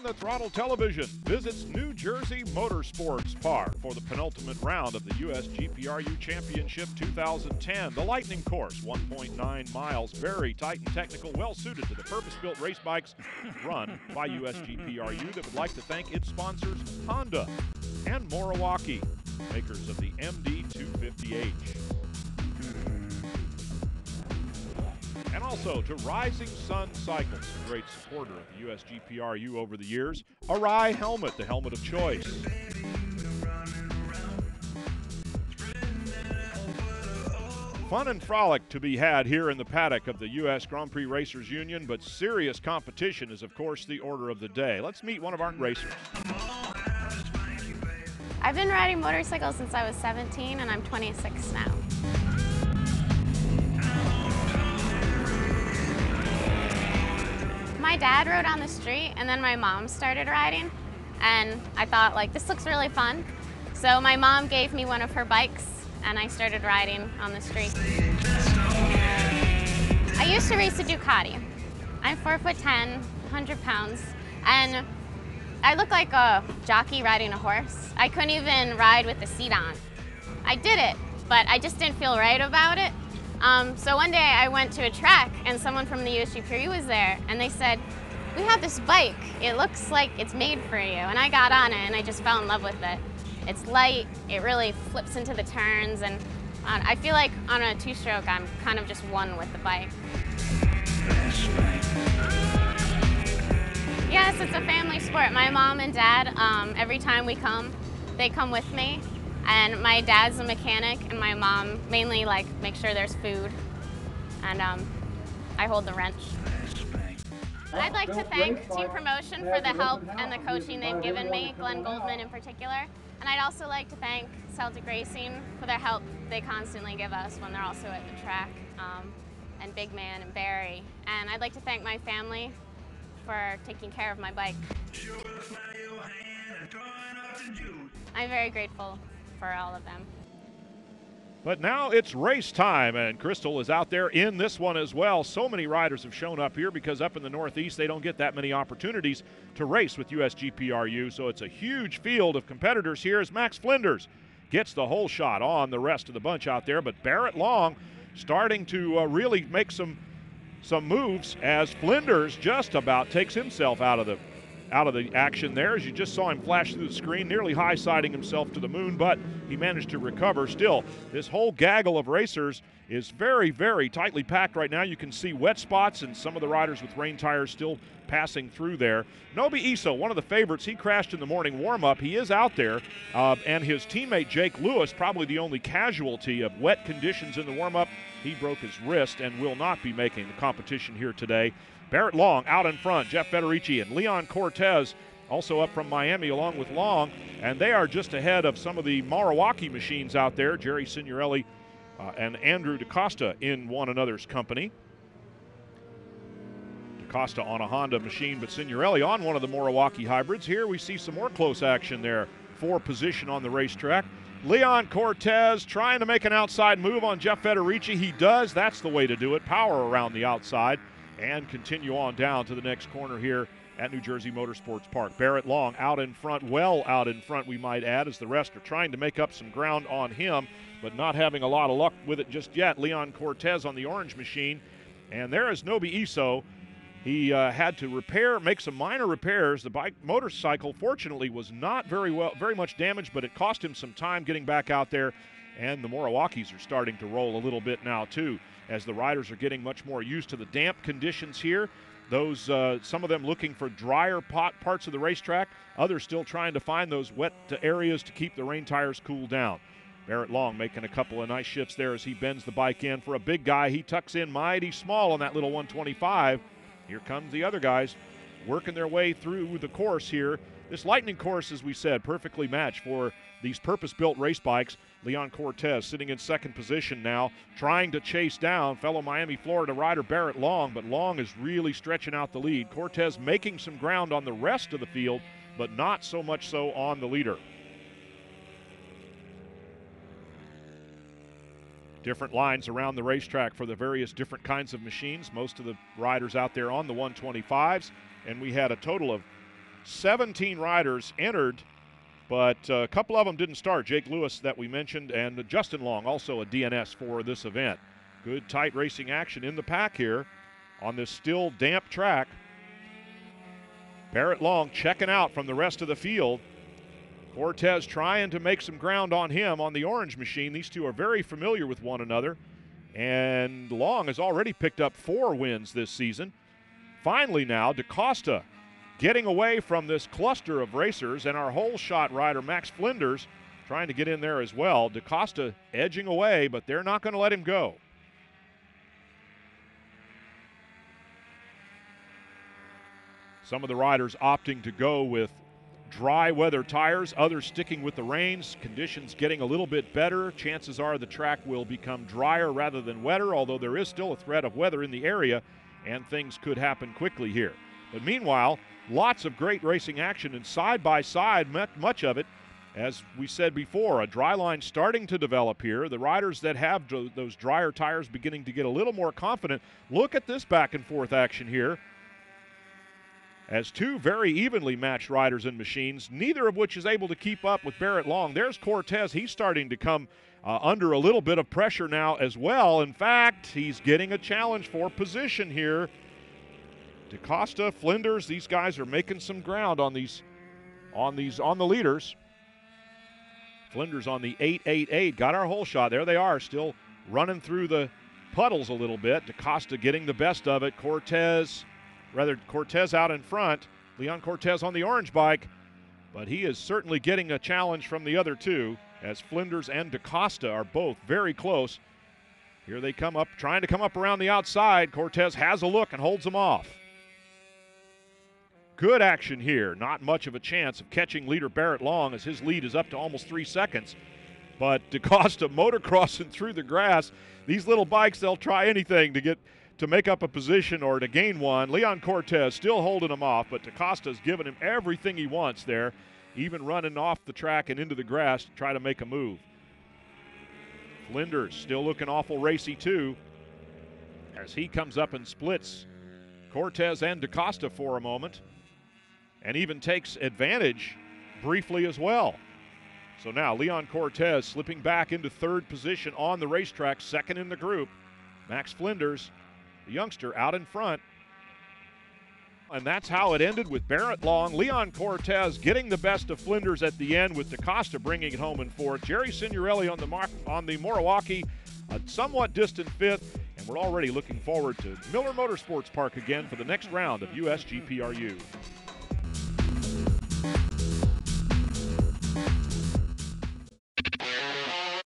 the Throttle Television visits New Jersey Motorsports Park for the penultimate round of the USGPRU Championship 2010. The Lightning Course, 1.9 miles, very tight and technical, well suited to the purpose-built race bikes run by USGPRU that would like to thank its sponsors Honda and Milwaukee, makers of the MD250H. And also to Rising Sun Cycles, a great supporter of the USGPRU over the years. A Rye helmet, the helmet of choice. Fun and frolic to be had here in the paddock of the U.S. Grand Prix Racers Union, but serious competition is, of course, the order of the day. Let's meet one of our racers. I've been riding motorcycles since I was 17, and I'm 26 now. My dad rode on the street, and then my mom started riding, and I thought, like, this looks really fun. So my mom gave me one of her bikes, and I started riding on the street. I used to race a Ducati. I'm 4'10", 100 pounds, and I look like a jockey riding a horse. I couldn't even ride with the seat on. I did it, but I just didn't feel right about it. So one day I went to a track and someone from the USGPRU was there and they said, "We have this bike. It looks like it's made for you." And I got on it and I just fell in love with it. It's light, it really flips into the turns, and I feel like on a two-stroke I'm kind of just one with the bike. Yes, it's a family sport. My mom and dad, every time we come, they come with me. And my dad's a mechanic, and my mom mainly makes sure there's food, and I hold the wrench. I'd like to thank Team Promotion for the help and the coaching they've given me, Glenn Goldman in particular. And I'd also like to thank Celtic Racing for their help they constantly give us when they're also at the track, and Big Man and Barry. And I'd like to thank my family for taking care of my bike. I'm very grateful for all of them. But now it's race time, and Crystal is out there in this one as well. So many riders have shown up here because up in the Northeast they don't get that many opportunities to race with USGPRU, so it's a huge field of competitors here as Max Flinders gets the whole shot on the rest of the bunch out there. But Barrett Long starting to really make some moves as Flinders just about takes himself out of the action there, as you just saw him flash through the screen, nearly high-siding himself to the moon, but he managed to recover. Still, this whole gaggle of racers is very, very tightly packed right now. You can see wet spots and some of the riders with rain tires still passing through there. Nobi Iso, one of the favorites, he crashed in the morning warm-up. He is out there, and his teammate Jake Lewis, probably the only casualty of wet conditions in the warm-up. He broke his wrist and will not be making the competition here today. Barrett Long out in front, Jeff Federici and Leon Cortez also up from Miami along with Long, and they are just ahead of some of the Milwaukee machines out there, Jerry Signorelli and Andrew DaCosta in one another's company. DaCosta on a Honda machine, but Signorelli on one of the Milwaukee hybrids. Here we see some more close action there for position on the racetrack. Leon Cortez trying to make an outside move on Jeff Federici. He does. That's the way to do it. Power around the outside. And continue on down to the next corner here at New Jersey Motorsports Park. Barrett Long out in front, well out in front, we might add, as the rest are trying to make up some ground on him, but not having a lot of luck with it just yet. Leon Cortez on the orange machine, and there is Nobi Iso. He had to make some minor repairs. The motorcycle, fortunately, was not very much damaged, but it cost him some time getting back out there, and the Milwaukees are starting to roll a little bit now, too, as the riders are getting much more used to the damp conditions here. Those, some of them looking for drier parts of the racetrack, others still trying to find those wet areas to keep the rain tires cooled down. Barrett Long making a couple of nice shifts there as he bends the bike in. For a big guy, he tucks in mighty small on that little 125. Here comes the other guys working their way through the course here. This Lightning course, as we said, perfectly matched for these purpose-built race bikes. Leon Cortez sitting in second position now, trying to chase down fellow Miami, Florida rider Barrett Long, but Long is really stretching out the lead. Cortez making some ground on the rest of the field, but not so much so on the leader. Different lines around the racetrack for the various different kinds of machines. Most of the riders out there on the 125s, and we had a total of 17 riders entered, but a couple of them didn't start. Jake Lewis that we mentioned, and Justin Long, also a DNS for this event. Good tight racing action in the pack here on this still damp track. Barrett Long checking out from the rest of the field. Cortez trying to make some ground on him on the orange machine. These two are very familiar with one another, and Long has already picked up 4 wins this season. Finally now, DaCosta getting away from this cluster of racers, and our whole shot rider, Max Flinders, trying to get in there as well. DaCosta edging away, but they're not going to let him go. Some of the riders opting to go with dry weather tires, others sticking with the rains. Conditions getting a little bit better. Chances are the track will become drier rather than wetter, although there is still a threat of weather in the area, and things could happen quickly here. But meanwhile, lots of great racing action, and side by side, much of it, as we said before, a dry line starting to develop here. The riders that have those drier tires beginning to get a little more confident. Look at this back and forth action here, as two very evenly matched riders and machines, neither of which is able to keep up with Barrett Long. There's Cortez. He's starting to come under a little bit of pressure now as well. In fact, he's getting a challenge for position here. DaCosta, Flinders, these guys are making some ground on the leaders. Flinders on the 888, got our whole shot. There they are, still running through the puddles a little bit. DaCosta getting the best of it. Cortez out in front. Leon Cortez on the orange bike, but he is certainly getting a challenge from the other two, as Flinders and DaCosta are both very close. Here they come up, trying to come up around the outside. Cortez has a look and holds them off. Good action here. Not much of a chance of catching leader Barrett Long, as his lead is up to almost 3 seconds. But DaCosta motocrossing through the grass. These little bikes, they'll try anything to make up a position or to gain one. Leon Cortez still holding him off, but DaCosta's giving him everything he wants there, even running off the track and into the grass to try to make a move. Flinders still looking awful racy too, as he comes up and splits Cortez and DaCosta for a moment, and even takes advantage briefly as well. So now Leon Cortez slipping back into 3rd position on the racetrack, 2nd in the group. Max Flinders, the youngster, out in front. And that's how it ended, with Barrett Long, Leon Cortez getting the best of Flinders at the end, with DaCosta bringing it home in 4th. Jerry Signorelli on the Moriwaki, a somewhat distant 5th, and we're already looking forward to Miller Motorsports Park again for the next round of USGPRU.